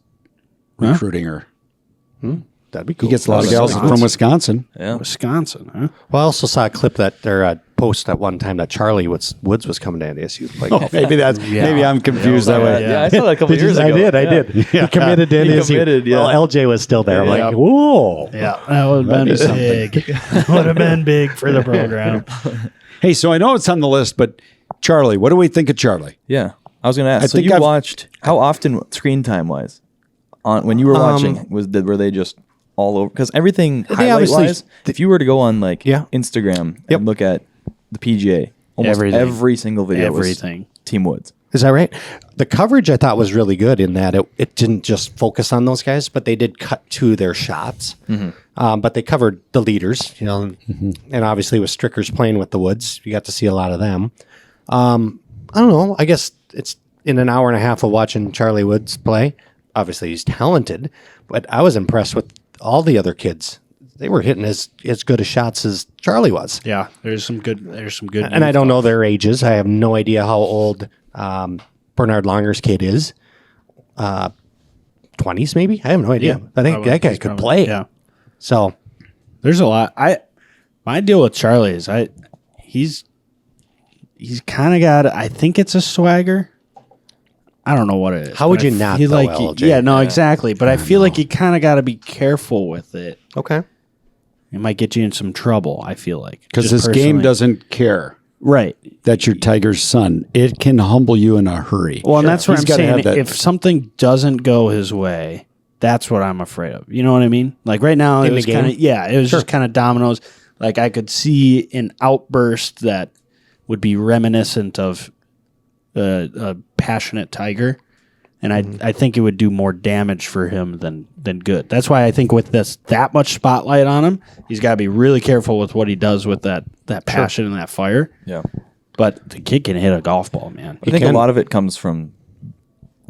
recruiting her. That'd be cool. He gets a lot of gals from Wisconsin. Yeah. Wisconsin, huh? Well, I also saw a clip or a post at one time that Charlie Woods was coming to NDSU. Like, Maybe that's maybe I'm confused that way. Yeah, I saw that a couple years ago. I did. He committed to He NDSU. committed, yeah. Well, LJ was still there. I'm Yeah. like, whoa. Yeah, that would have been big. Would have been big for the program. Hey, so I know it's on the list, but Charlie, what do we think of Charlie? Yeah. I was going to ask. I So think you I've- watched, how often screen time wise on when you were watching, were they just all over? Because everything highlight obviously- wise, if you were to go on like Yeah. Instagram Yep. and look at the PGA, almost Everything. every single video Everything. was Team Woods. Is that right? The coverage I thought was really good in that it didn't just focus on those guys, but they did cut to their shots. But they covered the leaders, and obviously with Strickers playing with the Woods, you got to see a lot of them. I don't know. I guess it's in an hour and a half of watching Charlie Woods play. Obviously, he's talented, but I was impressed with all the other kids. They were hitting as good a shots as Charlie was. Yeah, there's some good. And I don't know their ages. I have no idea how old Bernard Longer's kid is. 20s maybe? I have no idea. Yeah, I think that guy could play. Yeah. So there's a lot. My deal with Charlie is he's kind of got. I think it's a swagger. I don't know what it is. How would you not feel though, like LJ? Yeah, no, exactly. But I feel like you kind of got to be careful with it. okay. It might get you in some trouble. I feel like Because Just this game personally. doesn't care right. that you're Tiger's son. It can humble you in a hurry. Well, and that's what He's I'm gotta saying. have that- If something doesn't go his way, that's what I'm afraid of. You know what I mean? Like right now, In it the was game? kind of it was just kind of dominoes. Like I could see an outburst that would be reminiscent of a passionate Tiger, and I think it would do more damage for him than good. That's why I think with that much spotlight on him, he's got to be really careful with what he does with that passion and that fire. Yeah. But the kid can hit a golf ball, man. I think a lot of it comes from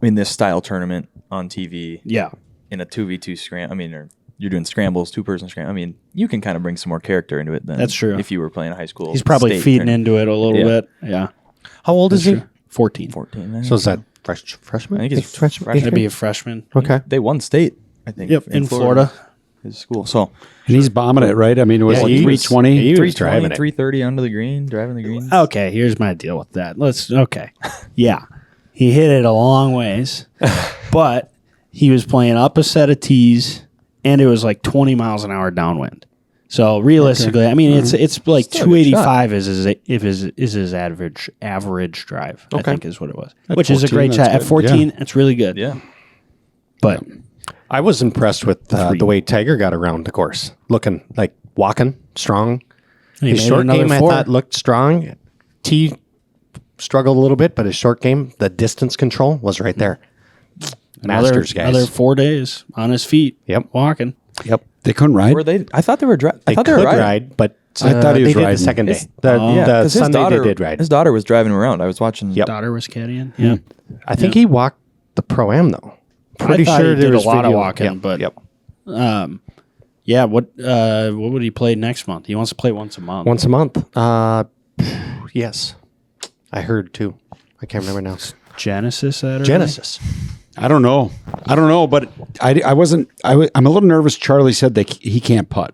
in this style tournament on TV. Yeah. In a 2v2 scram. I mean, or you're doing scrambles, 2-person scramble. I mean, you can kind of bring some more character into it than That's true. if you were playing a high school. He's probably state feeding tournament. into it a little Yeah. bit. Yeah. How old is he? 14. 14. So is that freshman? I think he's freshman. freshman. Maybe a freshman. Okay. They won state, I think. Yep, in Florida. His school. So and he's bombing it, right? I mean, it was Yeah, like he was- 320. he was 320, driving it. 330 under the green, driving the green. Okay, here's my deal with that. Yeah. He hit it a long ways, but he was playing up a set of tees, and it was like 20 miles an hour downwind. So realistically, I mean, it's like Still a good 285 is his average drive. I think is what it was, At which is a 14, great that's shot. At good. 14, it's really good. Yeah. But I was impressed with the way Tiger got around the course, looking like walking strong. he His made short another game, I four. thought, looked strong. Tee struggled a little bit, but his short game, the distance control was right there. Masters guys. Another 4 days on his feet. Yep. Walking. Yep. They couldn't ride. Were they? I thought they were. I They thought could they were riding. ride, but I thought he was they did riding. the second day. His- The 'cause his Sunday daughter, they did ride. His daughter was driving him around. I was watching. Yep. Daughter was caddying. Yeah. I think he walked the Pro-Am, though. Pretty Pretty sure sure he there did a was lot of video. walking, Yep. but Yep. Yeah, what would he play next month? He wants to play once a month. Once a month. Yes. I heard, too. I can't remember now. Genesis Saturday? Genesis. I don't know, but I wasn't. I'm a little nervous. Charlie said that he can't putt.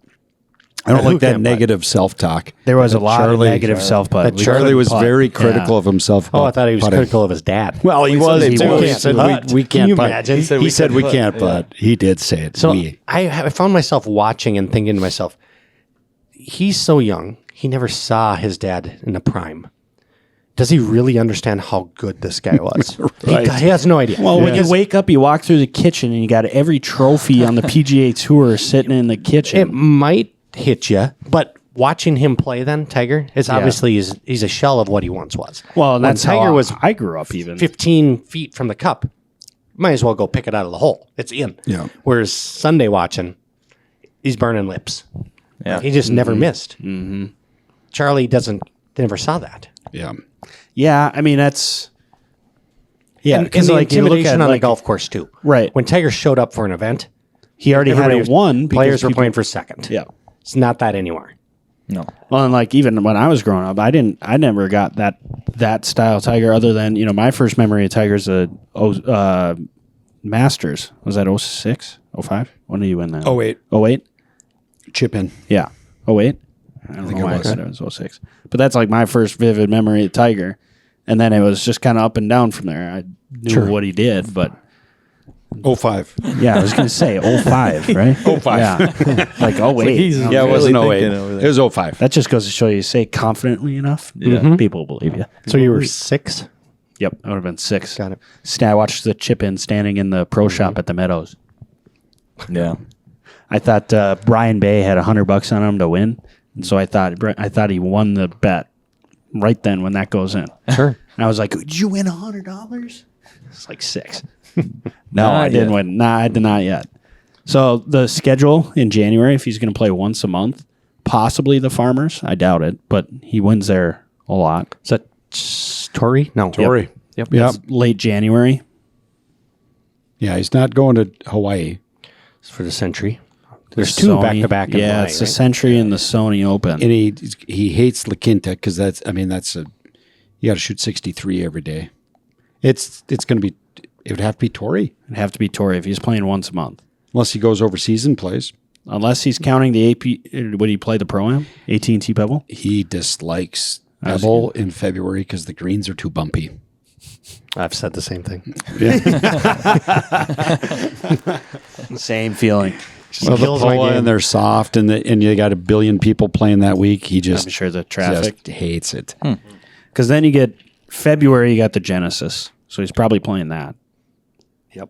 I don't Who like that can't putt? negative self-talk. There was a lot Charlie- of negative self-putt. that Charlie was putt. very critical of himself. Oh, I thought he was putting. critical of his dad. Well, he was. they He both said can't we putt. can't Can you putt. imagine? He said He we said can't we putt. can't Yeah. putt. He did say it. So we. I found myself watching and thinking to myself, he's so young. He never saw his dad in the prime. Does he really understand how good this guy was? Right. He has no idea. Well, when you wake up, you walk through the kitchen and you got every trophy on the PGA Tour sitting in the it kitchen. might hit you, but watching him play then, Tiger, is obviously he's a shell of what he once was. Well, When that's Tiger how was I grew up even. 15 feet from the cup. Might as well go pick it out of the hole. It's in. Yeah. Whereas Sunday watching, he's burning lips. Yeah. He just never missed. Mm-hmm. Charlie never saw that. Yeah. Yeah, I mean that's yeah, And because the like you look intimidation at on like the golf course too. right, When Tiger showed up for an event, he already had everybody it was- won. because players were people- playing for second. Yeah. It's not that anymore. No. Well, and like even when I was growing up, I never got that style Tiger. Other than my first memory of Tiger's Masters was that 06, 05? When did you win that? 08. 08? Chip in. Yeah. 08? I don't know why I said it was 06. But that's like my first vivid memory of Tiger. And then it was just kind of up and down from there. I knew what he did, but 05. yeah, I was going to say 05, right? 05. Yeah. Like 08. he's- Yeah, it wasn't Really 08. thinking over there. It was 05. That just goes to show you, say confidently enough, people will believe you. So you were 6? Yep, I would have been 6. Got it. I watched the chip in standing in the pro shop at the Meadows. Yeah. I thought Brian Bay had $100 on him to win, and so I thought he won the bet right then when that goes in. Sure. And I was like, did you win $100? It's like 6. No, Not I didn't yet. win. Nah, I did not yet. So the schedule in January, if he's going to play once a month, possibly the Farmers. I doubt it, but he wins there a lot. Is that Torrey? No. Torrey. Yep. It's late January. Yeah, he's not going to Hawaii. It's for the Century. There's The 2 Sony- back-to-back in Yeah, Hawaii, it's the right? Century and the Sony Open. And he hates La Quinta because you got to shoot 63 every day. It would have to be Torrey It'd have to be Torrey if he's playing once a month. unless he goes overseas and plays. Unless he's counting the AP. Would he play the Pro-Am? AT&T Pebble? He dislikes Pebble in February because the greens are too bumpy. I've said the same thing. Same feeling. Well, the kills my Poa game. and they're soft, and you got 1 billion people playing that week. He I'm just sure the traffic. just hates it. Because then you get February, you got the Genesis. So he's probably playing that. Yep.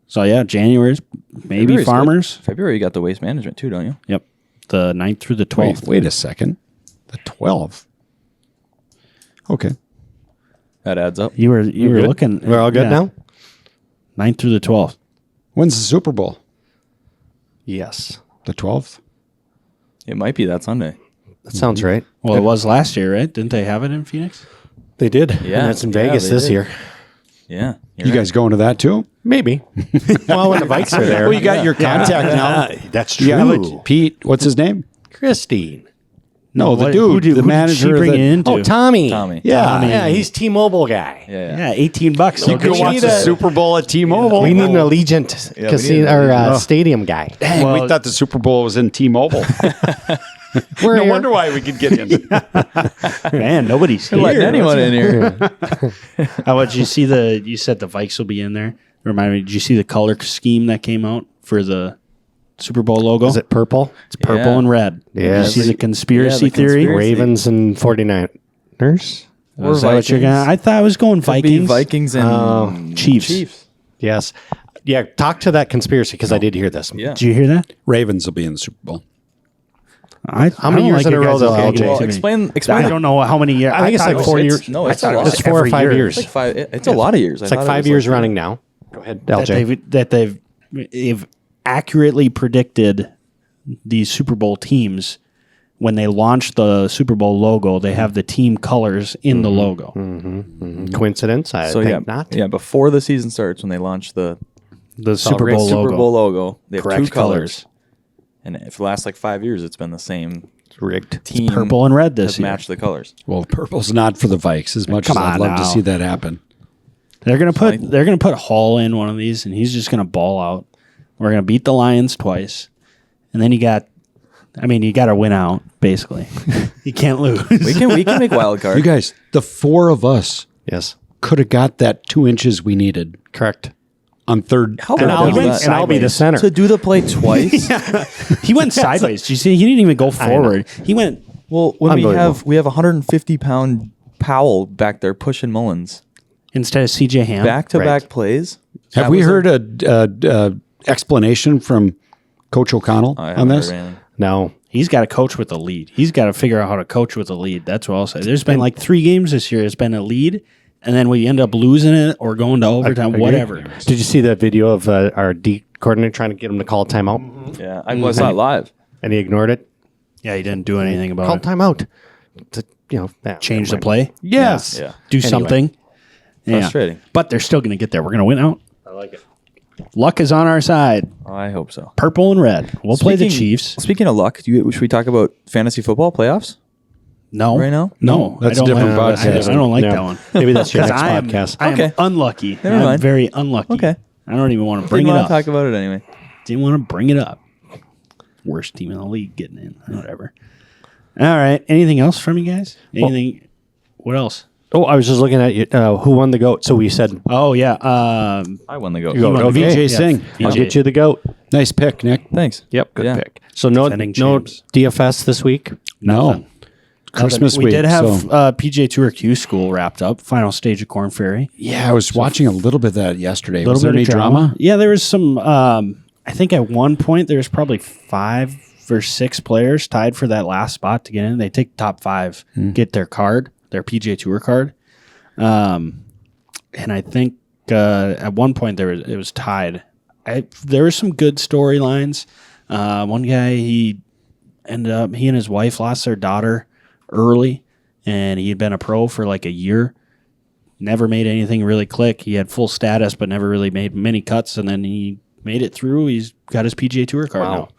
So yeah, January's maybe February's Farmers. good. February, you got the Waste Management too, don't you? Yep. The 9th through the 12th. Wait a second. The 12th. Okay. That adds up. You were looking. We're all good now? 9th through the 12th. When's the Super Bowl? Yes. The 12th? It might be that Sunday. That sounds right. Well, it was last year, right? Didn't they have it in Phoenix? They did. Yeah. And that's in Yeah, Vegas they this did. year. Yeah. You guys going to that too? Maybe. Well, when the bikes are there. Well, you got your contact now. That's You true. got Pete, what's his name? Christine. No, the What- dude, who the did manager. she bring that- it into? Oh, Tommy. Tommy. Yeah. Yeah, he's T-Mobile guy. Yeah. Yeah, $18. You can we watch need the a- Super Bowl at T-Mobile. We need an Allegiant Yeah, we casino need an or Allegiant. stadium guy. Dang, Well- we thought the Super Bowl was in T-Mobile. We're No here. wonder why we could get in. Man, nobody's You're letting here. anyone in here. How about you see you said the Vikes will be in there. Remind me, did you see the color scheme that came out for the Super Bowl logo? Is it purple? It's purple Yeah. and red. Yeah. Did you see the conspiracy Yeah, the theory? conspiracy. Ravens and 49ers? Or is that what you're Vikings. gonna? I thought I was going Could be Vikings. Vikings and Chiefs. Yes. Yeah, talk to that conspiracy because I did hear this. Yeah. Did you hear that? Ravens will be in the Super Bowl. How many years in a row, though, LJ? Well, explain I the- don't know how many years. I think it's like thought it 4 was- years. No, it's I thought a it lot. was It's 4 or every 5 year. years. It's like it's a lot of years. It's like 5 years running now. Go ahead, LJ. that they've accurately predicted these Super Bowl teams. When they launch the Super Bowl logo, they have the team colors in the logo. Coincidence? I So think not. yeah. Before the season starts, when they launch the The Super Bowl Super logo. Bowl logo, they have Correct two colors. And for the last like 5 years, it's been the same It's rigged. team. Purple and red this that year. match the colors. Well, purple's not for the Vikes as much Come as I'd on love to now. see that happen. They're gonna put Hall in one of these, and he's just gonna ball out. We're gonna beat the Lions twice, and then you got to win out basically. You can't lose. We can make wild card. You guys, the 4 of us Yes. could have got that 2 inches we needed Correct. on third. How And about I'll, that? and I'll be the center. To do the play twice. He went sideways. Did you see? He didn't even go forward. He went. Well, when Unbelievable. we have 150-pound Powell back there pushing Mullins Instead of CJ Ham. back-to-back plays. Have That we was heard a explanation from Coach O'Connell I on haven't this? heard anything. No. He's got to coach with a lead. He's got to figure out how to coach with a lead. That's what I'll say. There's been like 3 games this year. It's been a lead, and then we end up losing it or going to overtime, Agree. whatever. Did you see that video of our D coordinator trying to get him to call timeout? Yeah, I was not live. And he ignored it? Yeah, he didn't do anything about Call it. timeout. Change the play. Yes. Yeah. Do Anyway. something. Yeah. Frustrating. But they're still going to get there. We're going to win out. I like it. Luck is on our side. I hope so. Purple and red. We'll play the Chiefs. Speaking of luck, should we talk about fantasy football playoffs? No. Right now? No. That's I don't a different like, podcast. I don't like No. that one. Maybe that's your 'Cause next I am, podcast. I am Okay. unlucky. Never I'm mind. very unlucky. Okay. I don't even want to bring Didn't it want up. to talk about it anyway. Didn't want to bring it up. Worst team in the league getting in. Whatever. All right. Anything else from you guys? Anything? What else? Oh, I was just looking at you. Who won the GOAT? So we said, Oh, yeah. I won the goat. You won. won Okay. Vijay Yeah. Singh. I'll VJ. get you the GOAT. Nice pick, Nick. Thanks. Yep, good Yeah. pick. So no Defending no champs. DFS this week? No. Nothing. Christmas we week. did have so- PJ Tour Q school wrapped up. Final stage of Corn Ferry. yeah, I was watching a little bit of that yesterday. Little Was there bit any of drama? Yeah, there was some. I think at one point there was probably 5 or 6 players tied for that last spot to get in. They take top 5, get their card, their PJ Tour card. And I think at one point it was tied. There were some good storylines. One guy, he and his wife lost their daughter early, and he had been a pro for like a year. Never made anything really click. He had full status, but never really made many cuts. And then he made it through. He's got his PGA Tour card now.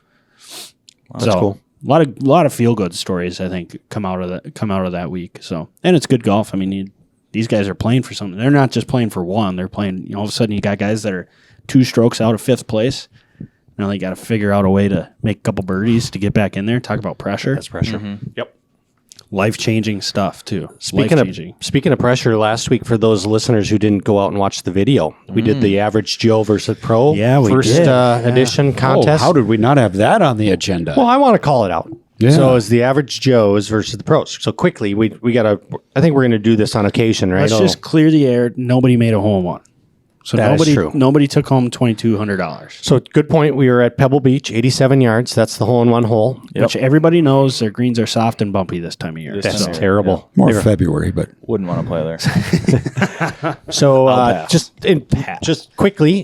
Wow, that's cool. A lot of feel good stories, I think, come out of that week. So, and it's good golf. I mean, these guys are playing for something. They're not just playing for one. They're playing. All of a sudden, you got guys that are 2 strokes out of 5th place. Now they got to figure out a way to make a couple birdies to get back in there. Talk about pressure. That's pressure. Yep. Life-changing stuff, too. Speaking of pressure, last week, for those listeners who didn't go out and watch the video, we did the Average Joe versus Pro first edition contest. How did we not have that on the agenda? Well, I want to call it out. Yeah. So it's the Average Joes versus the pros. So quickly, we got to, I think we're going to do this on occasion, right? Let's just clear the air. Nobody made a hole-in-one. So That is true. Nobody took home $2,200. So good point. We were at Pebble Beach, 87 yards. That's the hole-in-one hole. Which everybody knows their greens are soft and bumpy this time of year. That's terrible. More February, but Wouldn't want to play there. So just quickly,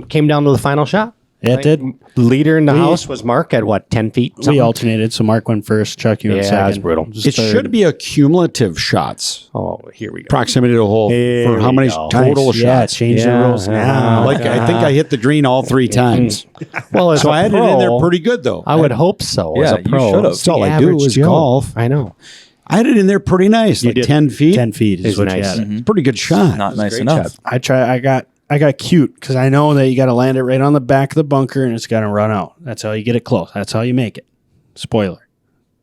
came down to the final shot. Yeah, it did. Leader in the house was Mark at what, 10 feet? We something? alternated, so Mark went first, Chuck, you went second. Yeah, it was brutal. Just it should be a cumulative shots. Oh, here we go. Proximity to the hole for how many total shots. Yeah, change the rules now. Like I think I hit the green all 3 times. Well, as So a I had it in there pretty good though. I would hope so. Yeah, as a you pro. should've. It's That's all the I do average is Joe. golf. I know. I had it in there pretty nice, like did. 10 feet. 10 feet is It's what nice. you had. Mm-hmm. It. Pretty good shot. Not nice great enough. shot. I got cute because I know that you got to land it right on the back of the bunker and it's got to run out. That's how you get it close. That's how you make it. Spoiler.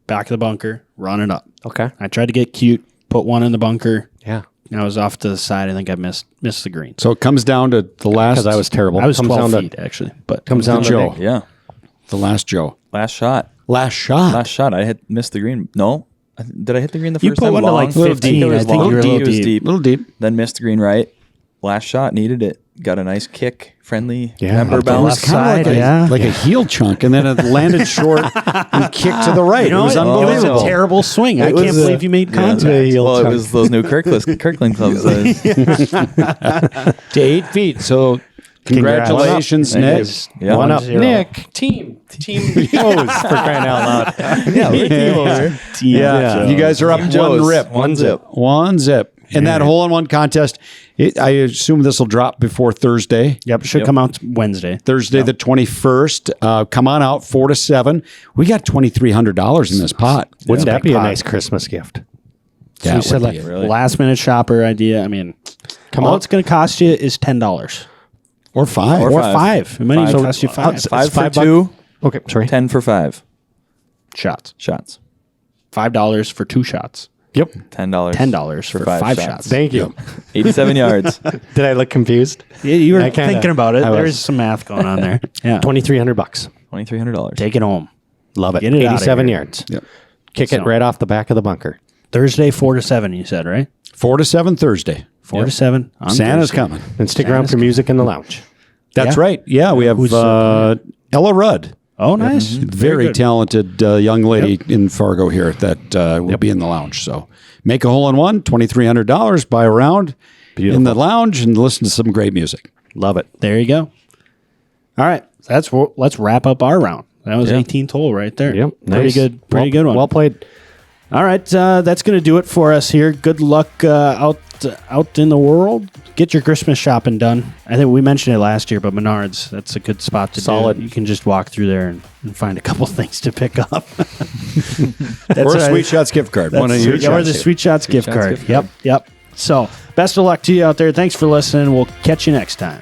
Back of the bunker, run it up. Okay. I tried to get cute, put one in the bunker. Yeah. And I was off to the side. I think I missed the green. So it comes down to the last. Because I was terrible. I was Comes 12 down feet, actually. But Comes down to Joe. Yeah. The last Joe. Last shot. Last shot. Last shot. I missed the green. No. Did I hit the green the You first put time? one to like Long? 15. It was I think long. you were a It little was deep. deep. Little deep. Then missed the green right. Last shot. Needed it. Got a nice kick. Friendly. Yeah, Member up the It was bounce. left kind of side, like a heel chunk, and then it landed short and kicked to the right. You know, it was it was unbelievable. a terrible swing. I It can't was believe you made contact. Well, it was those new Kirkland clubs. To 8 feet. So congratulations, Nick. Nice. Yeah. One up. 1-0. Nick. Team Joes for crying out loud. Yeah, you guys are up Joe's. one rip. One zip. One zip. And that hole-in-one contest, I assume this will drop before Thursday. Yep, should come out Wednesday. Thursday the 21st. Come on out, 4 to 7. We got $2,300 in this pot. Wouldn't that be a pot. nice Christmas gift? That We said would like be it. Really? last minute shopper idea. I mean, all on. it's going to cost you is $10 Or 5. Or or five. five. It might even cost you five. Five for $5 2. Okay, sorry. 10 for 5 shots. shots. $5 for 2 shots. Yep. $10. $10 for 5 shots. Thank you. 87 yards. Did I look confused? Yeah, you were I kinda- thinking about it. I was. There's some math going on there. Yeah, $2,300. $2,300. take it home. Love it. Get it outta 87 here. yards. Yep. Kick it So- right off the back of the bunker. Thursday, 4 to 7. You said right? 4 to 7 Thursday. 4 to 7. On Santa's Thursday. coming. And stick around for music in the lounge. That's Yeah. right. Yeah, we have Who's, Ella Rudd. Oh, nice. Very good. talented young lady in Fargo here that will be in the lounge. So make a hole-in-one, $2,300, buy a round in the lounge, and listen to some great music. Love it. There you go. All right, let's wrap up our round. That was 18th hole right there. Yep. Pretty Nice. good. Pretty good one. Well played. All right, that's going to do it for us here. Good luck out in the world. Get your Christmas shopping done. I think we mentioned it last year, but Menards, that's a good spot to Solid. do it. You can just walk through there and find a couple things to pick up. Or a Sweet Shots gift card. One of your or the Sweet Shots gift Shots card. gift card. Yep. So best of luck to you out there. Thanks for listening. We'll catch you next time.